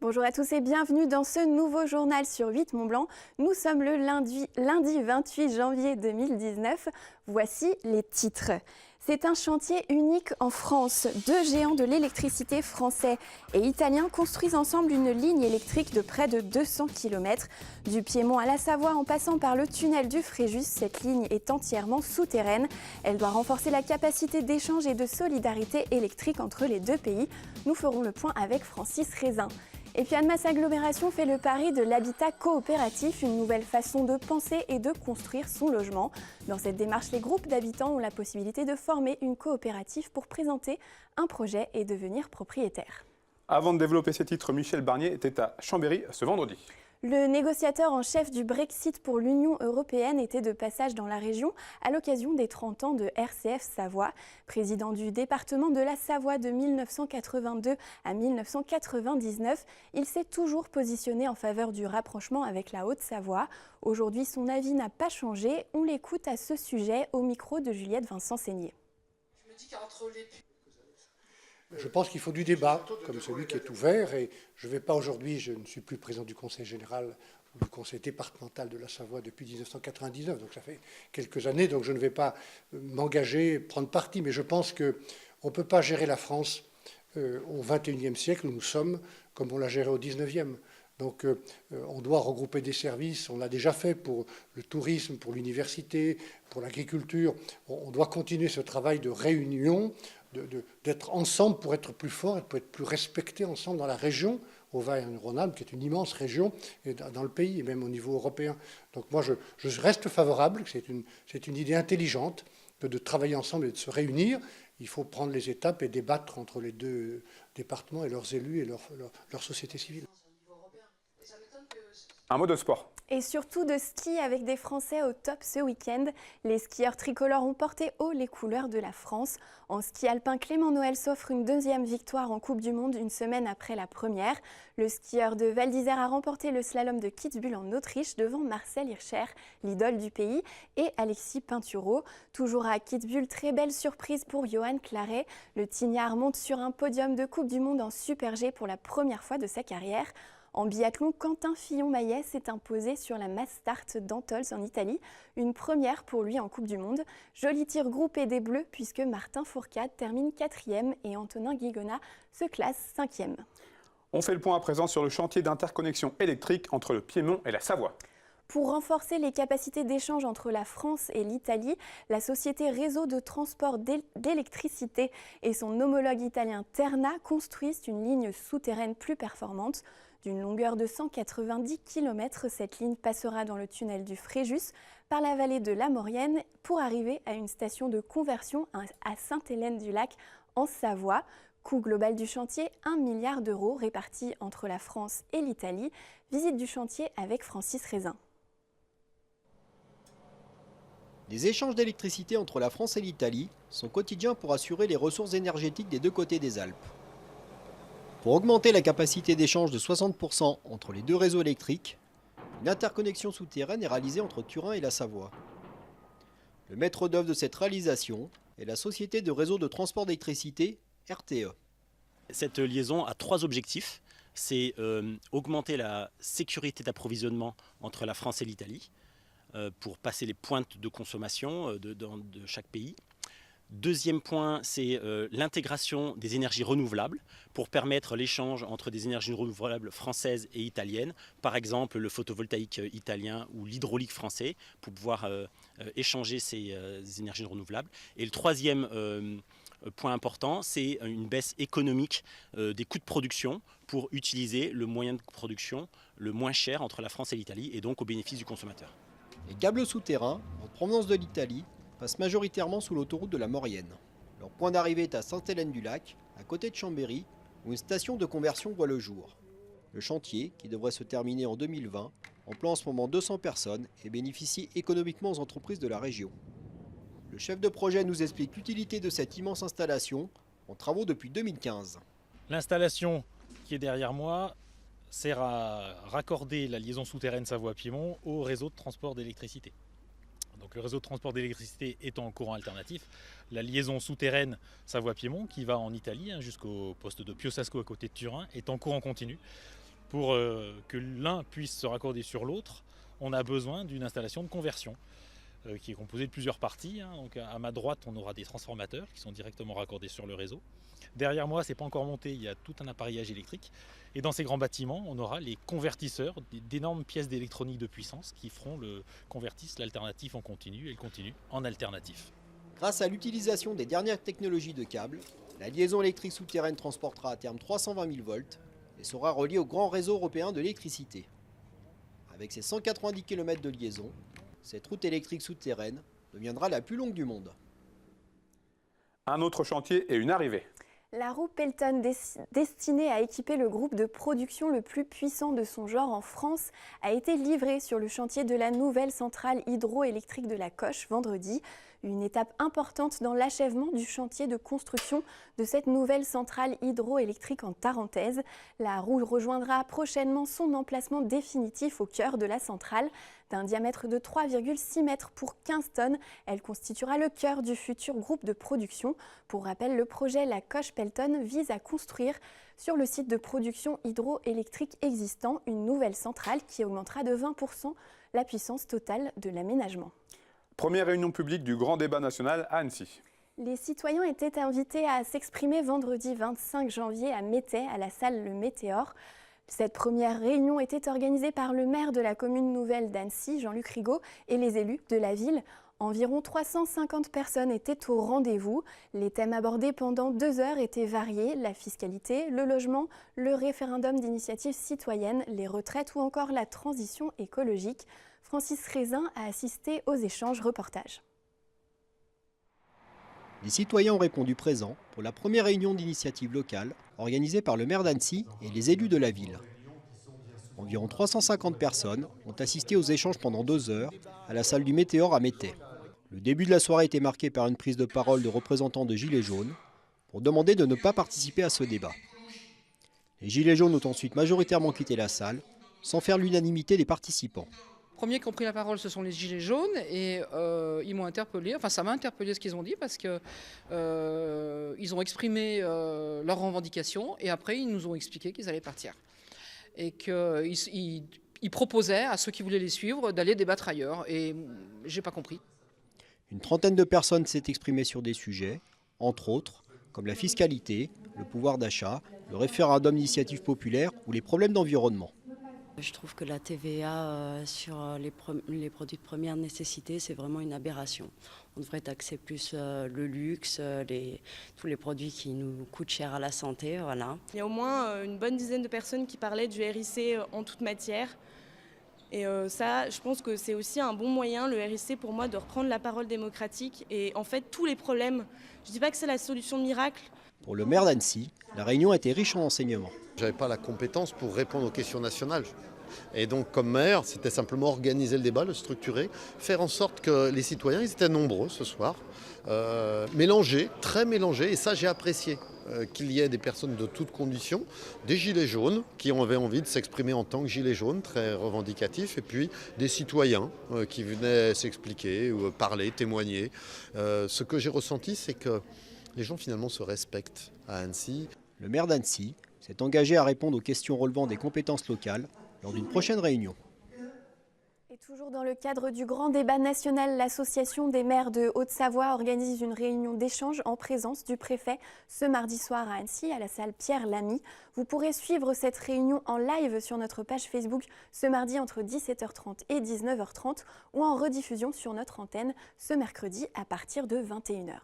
Bonjour à tous et bienvenue dans ce nouveau journal sur 8 Mont-Blanc. Nous sommes le lundi 28 janvier 2019. Voici les titres. C'est un chantier unique en France. Deux géants de l'électricité français et italiens construisent ensemble une ligne électrique de près de 200 km. Du Piémont à la Savoie en passant par le tunnel du Fréjus, cette ligne est entièrement souterraine. Elle doit renforcer la capacité d'échange et de solidarité électrique entre les deux pays. Nous ferons le point avec Francis Rézin. Et puis Annemasse Agglomération fait le pari de l'habitat coopératif, une nouvelle façon de penser et de construire son logement. Dans cette démarche, les groupes d'habitants ont la possibilité de former une coopérative pour présenter un projet et devenir propriétaire. Avant de développer ces titres, Michel Barnier était à Chambéry ce vendredi. Le négociateur en chef du Brexit pour l'Union européenne était de passage dans la région à l'occasion des 30 ans de RCF Savoie. Président du département de la Savoie de 1982 à 1999, il s'est toujours positionné en faveur du rapprochement avec la Haute-Savoie. Aujourd'hui, son avis n'a pas changé. On l'écoute à ce sujet au micro de Juliette Vincent-Seigné. Je pense qu'il faut du débat, comme celui qui est ouvert, et je ne vais pas aujourd'hui, je ne suis plus président du conseil général ou du conseil départemental de la Savoie depuis 1999, donc ça fait quelques années, donc je ne vais pas m'engager, prendre parti, mais je pense qu'on ne peut pas gérer la France au XXIe siècle où nous sommes comme on l'a géré au XIXe. Donc on doit regrouper des services, on l'a déjà fait pour le tourisme, pour l'université, pour l'agriculture. On doit continuer ce travail de réunion, d'être ensemble pour être plus fort et pour être plus respectés ensemble dans la région, Auvergne-Rhône-Alpes, qui est une immense région et dans le pays et même au niveau européen. Donc moi, je reste favorable, c'est une idée intelligente que de travailler ensemble et de se réunir. Il faut prendre les étapes et débattre entre les deux départements et leurs élus et leur société civile. Un mot de sport. Et surtout de ski avec des Français au top ce week-end. Les skieurs tricolores ont porté haut les couleurs de la France. En ski alpin, Clément Noël s'offre une deuxième victoire en Coupe du Monde une semaine après la première. Le skieur de Val d'Isère a remporté le slalom de Kitzbühel en Autriche devant Marcel Hirscher, l'idole du pays, et Alexis Pinturo. Toujours à Kitzbühel, très belle surprise pour Johan Claret. Le Tignard monte sur un podium de Coupe du Monde en Super G pour la première fois de sa carrière. En biathlon, Quentin Fillon-Maillet s'est imposé sur la Mass Start d'Antols en Italie, une première pour lui en Coupe du Monde. Joli tir groupé des Bleus puisque Martin Fourcade termine 4e et Antonin Guigona se classe 5e. On fait le point à présent sur le chantier d'interconnexion électrique entre le Piémont et la Savoie. Pour renforcer les capacités d'échange entre la France et l'Italie, la société Réseau de transport d'électricité et son homologue italien Terna construisent une ligne souterraine plus performante. D'une longueur de 190 km, cette ligne passera dans le tunnel du Fréjus par la vallée de la Maurienne pour arriver à une station de conversion à Sainte-Hélène-du-Lac en Savoie. Coût global du chantier, 1 milliard d'euros répartis entre la France et l'Italie. Visite du chantier avec Francis Rézin. Les échanges d'électricité entre la France et l'Italie sont quotidiens pour assurer les ressources énergétiques des deux côtés des Alpes. Pour augmenter la capacité d'échange de 60% entre les deux réseaux électriques, une interconnexion souterraine est réalisée entre Turin et la Savoie. Le maître d'œuvre de cette réalisation est la société de réseau de transport d'électricité, RTE. Cette liaison a trois objectifs. C'est augmenter la sécurité d'approvisionnement entre la France et l'Italie pour passer les pointes de consommation de chaque pays. Deuxième point, c'est l'intégration des énergies renouvelables pour permettre l'échange entre des énergies renouvelables françaises et italiennes, par exemple le photovoltaïque italien ou l'hydraulique français, pour pouvoir échanger ces énergies renouvelables. Et le troisième point important, c'est une baisse économique des coûts de production pour utiliser le moyen de production le moins cher entre la France et l'Italie et donc au bénéfice du consommateur. Les câbles souterrains, en provenance de l'Italie, passent majoritairement sous l'autoroute de la Maurienne. Leur point d'arrivée est à Sainte-Hélène-du-Lac, à côté de Chambéry, où une station de conversion voit le jour. Le chantier, qui devrait se terminer en 2020, emploie en ce moment 200 personnes et bénéficie économiquement aux entreprises de la région. Le chef de projet nous explique l'utilité de cette immense installation, en travaux depuis 2015. L'installation qui est derrière moi sert à raccorder la liaison souterraine Savoie-Piémont au réseau de transport d'électricité. Donc le réseau de transport d'électricité est en courant alternatif. La liaison souterraine Savoie-Piémont, qui va en Italie jusqu'au poste de Piossasco à côté de Turin, est en courant continu. Pour que l'un puisse se raccorder sur l'autre, on a besoin d'une installation de conversion qui est composée de plusieurs parties. Donc à ma droite, on aura des transformateurs qui sont directement raccordés sur le réseau. Derrière moi, ce n'est pas encore monté, il y a tout un appareillage électrique. Et dans ces grands bâtiments, on aura les convertisseurs, d'énormes pièces d'électronique de puissance qui convertissent l'alternatif en continu et le continu en alternatif. Grâce à l'utilisation des dernières technologies de câbles, la liaison électrique souterraine transportera à terme 320 000 volts et sera reliée au grand réseau européen de l'électricité. Avec ses 190 km de liaison, cette route électrique souterraine deviendra la plus longue du monde. Un autre chantier et une arrivée. La roue Pelton, destinée à équiper le groupe de production le plus puissant de son genre en France, a été livrée sur le chantier de la nouvelle centrale hydroélectrique de la Coche vendredi. Une étape importante dans l'achèvement du chantier de construction de cette nouvelle centrale hydroélectrique en Tarentaise. La roue rejoindra prochainement son emplacement définitif au cœur de la centrale. D'un diamètre de 3,6 mètres pour 15 tonnes, elle constituera le cœur du futur groupe de production. Pour rappel, le projet La Coche Pelton vise à construire sur le site de production hydroélectrique existant une nouvelle centrale qui augmentera de 20% la puissance totale de l'aménagement. Première réunion publique du grand débat national à Annecy. Les citoyens étaient invités à s'exprimer vendredi 25 janvier à Métais, à la salle Le Météor. Cette première réunion était organisée par le maire de la commune nouvelle d'Annecy, Jean-Luc Rigaud, et les élus de la ville. Environ 350 personnes étaient au rendez-vous. Les thèmes abordés pendant 2 heures étaient variés, la fiscalité, le logement, le référendum d'initiative citoyenne, les retraites ou encore la transition écologique. Francis Rézin a assisté aux échanges reportages. Les citoyens ont répondu présents pour la première réunion d'initiative locale organisée par le maire d'Annecy et les élus de la ville. Environ 350 personnes ont assisté aux échanges pendant 2 heures à la salle du Météor à Métais. Le début de la soirée était marqué par une prise de parole de représentants de Gilets jaunes pour demander de ne pas participer à ce débat. Les Gilets jaunes ont ensuite majoritairement quitté la salle sans faire l'unanimité des participants. Les premiers qui ont pris la parole, ce sont les Gilets jaunes et ils m'ont interpellé, enfin ça m'a interpellé ce qu'ils ont dit parce qu'ils ont exprimé leurs revendications et après ils nous ont expliqué qu'ils allaient partir. Et qu'ils proposaient à ceux qui voulaient les suivre d'aller débattre ailleurs et j'ai pas compris. Une trentaine de personnes s'est exprimée sur des sujets, entre autres, comme la fiscalité, le pouvoir d'achat, le référendum d'initiative populaire ou les problèmes d'environnement. Je trouve que la TVA sur les produits de première nécessité, c'est vraiment une aberration. On devrait taxer plus le luxe, tous les produits qui nous coûtent cher à la santé. Voilà. Il y a au moins une bonne dizaine de personnes qui parlaient du RIC en toute matière. Et ça, je pense que c'est aussi un bon moyen, le RIC, pour moi, de reprendre la parole démocratique. Et en fait, tous les problèmes, je ne dis pas que c'est la solution miracle. Pour le maire d'Annecy, la réunion a été riche en enseignements. Je n'avais pas la compétence pour répondre aux questions nationales. Et donc, comme maire, c'était simplement organiser le débat, le structurer, faire en sorte que les citoyens, ils étaient nombreux ce soir, mélangés, très mélangés, et ça j'ai apprécié. Qu'il y ait des personnes de toutes conditions, des gilets jaunes qui avaient envie de s'exprimer en tant que gilets jaunes, très revendicatifs, et puis des citoyens qui venaient s'expliquer, ou parler, témoigner. Ce que j'ai ressenti, c'est que les gens finalement se respectent à Annecy. Le maire d'Annecy s'est engagé à répondre aux questions relevant des compétences locales lors d'une prochaine réunion. Et toujours dans le cadre du grand débat national, l'association des maires de Haute-Savoie organise une réunion d'échange en présence du préfet ce mardi soir à Annecy, à la salle Pierre Lamy. Vous pourrez suivre cette réunion en live sur notre page Facebook ce mardi entre 17h30 et 19h30 ou en rediffusion sur notre antenne ce mercredi à partir de 21h.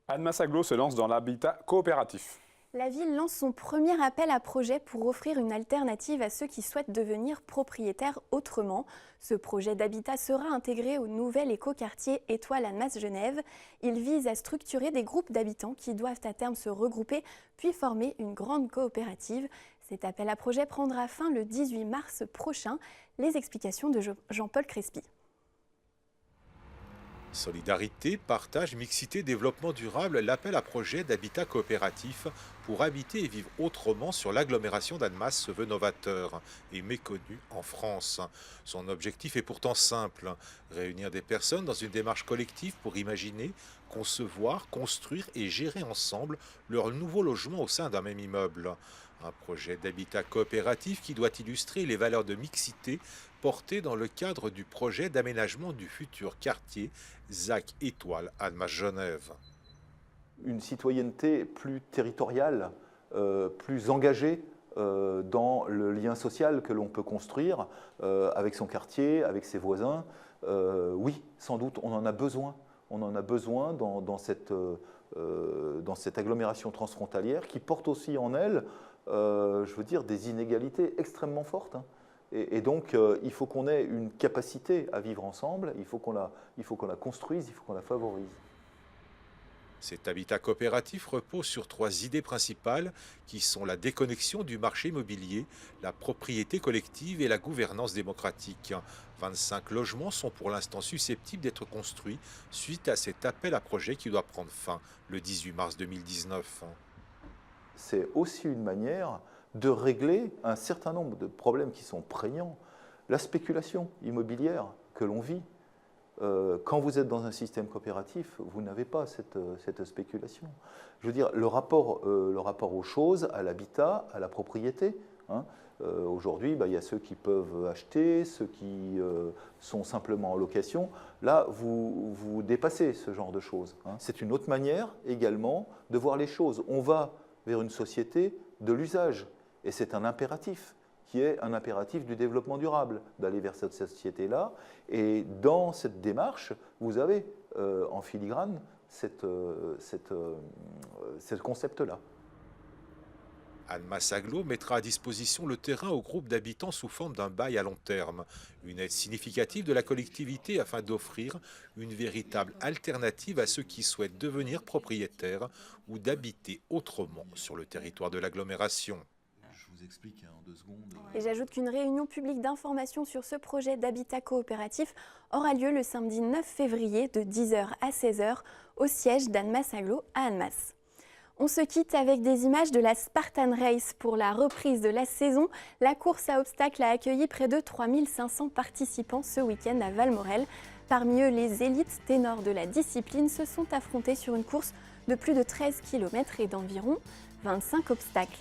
Annemasse Aglo se lance dans l'habitat coopératif. La ville lance son premier appel à projet pour offrir une alternative à ceux qui souhaitent devenir propriétaires autrement. Ce projet d'habitat sera intégré au nouvel écoquartier Étoile Annemasse Genève. Il vise à structurer des groupes d'habitants qui doivent à terme se regrouper puis former une grande coopérative. Cet appel à projet prendra fin le 18 mars prochain. Les explications de Jean-Paul Crespi. Solidarité, partage, mixité, développement durable, l'appel à projet d'habitat coopératif pour habiter et vivre autrement sur l'agglomération d'Annemasse se veut novateur et méconnu en France. Son objectif est pourtant simple, réunir des personnes dans une démarche collective pour imaginer, concevoir, construire et gérer ensemble leur nouveau logement au sein d'un même immeuble. Un projet d'habitat coopératif qui doit illustrer les valeurs de mixité portées dans le cadre du projet d'aménagement du futur quartier ZAC Étoile Annemasse-Genève. Une citoyenneté plus territoriale, plus engagée dans le lien social que l'on peut construire avec son quartier, avec ses voisins. Oui, sans doute, on en a besoin. On en a besoin dans cette agglomération transfrontalière qui porte aussi en elle, je veux dire, des inégalités extrêmement fortes. Hein. Et donc, il faut qu'on ait une capacité à vivre ensemble, il faut qu'on la construise, il faut qu'on la favorise. Cet habitat coopératif repose sur 3 idées principales qui sont la déconnexion du marché immobilier, la propriété collective et la gouvernance démocratique. 25 logements sont pour l'instant susceptibles d'être construits suite à cet appel à projet qui doit prendre fin le 18 mars 2019. C'est aussi une manière de régler un certain nombre de problèmes qui sont prégnants. La spéculation immobilière que l'on vit. Quand vous êtes dans un système coopératif, vous n'avez pas cette spéculation. Je veux dire, le rapport aux choses, à l'habitat, à la propriété. Hein. Aujourd'hui, il y a ceux qui peuvent acheter, ceux qui sont simplement en location. Là, vous dépassez ce genre de choses. Hein. C'est une autre manière également de voir les choses. On va vers une société de l'usage, et c'est un impératif qui est un impératif du développement durable, d'aller vers cette société-là. Et dans cette démarche, vous avez en filigrane ce concept-là. Annemasse Agglo mettra à disposition le terrain au groupe d'habitants sous forme d'un bail à long terme. Une aide significative de la collectivité afin d'offrir une véritable alternative à ceux qui souhaitent devenir propriétaires ou d'habiter autrement sur le territoire de l'agglomération. Explique en 2 secondes. Et j'ajoute qu'une réunion publique d'information sur ce projet d'habitat coopératif aura lieu le samedi 9 février de 10h à 16h au siège d'Annemasse Agglo à Annemasse. On se quitte avec des images de la Spartan Race. Pour la reprise de la saison, la course à obstacles a accueilli près de 3500 participants ce week-end à Valmorel. Parmi eux, les élites ténors de la discipline se sont affrontés sur une course de plus de 13 km et d'environ 25 obstacles.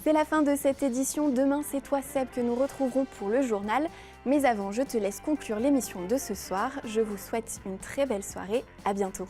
C'est la fin de cette édition. Demain, c'est toi, Seb, que nous retrouverons pour le journal. Mais avant, je te laisse conclure l'émission de ce soir. Je vous souhaite une très belle soirée. À bientôt.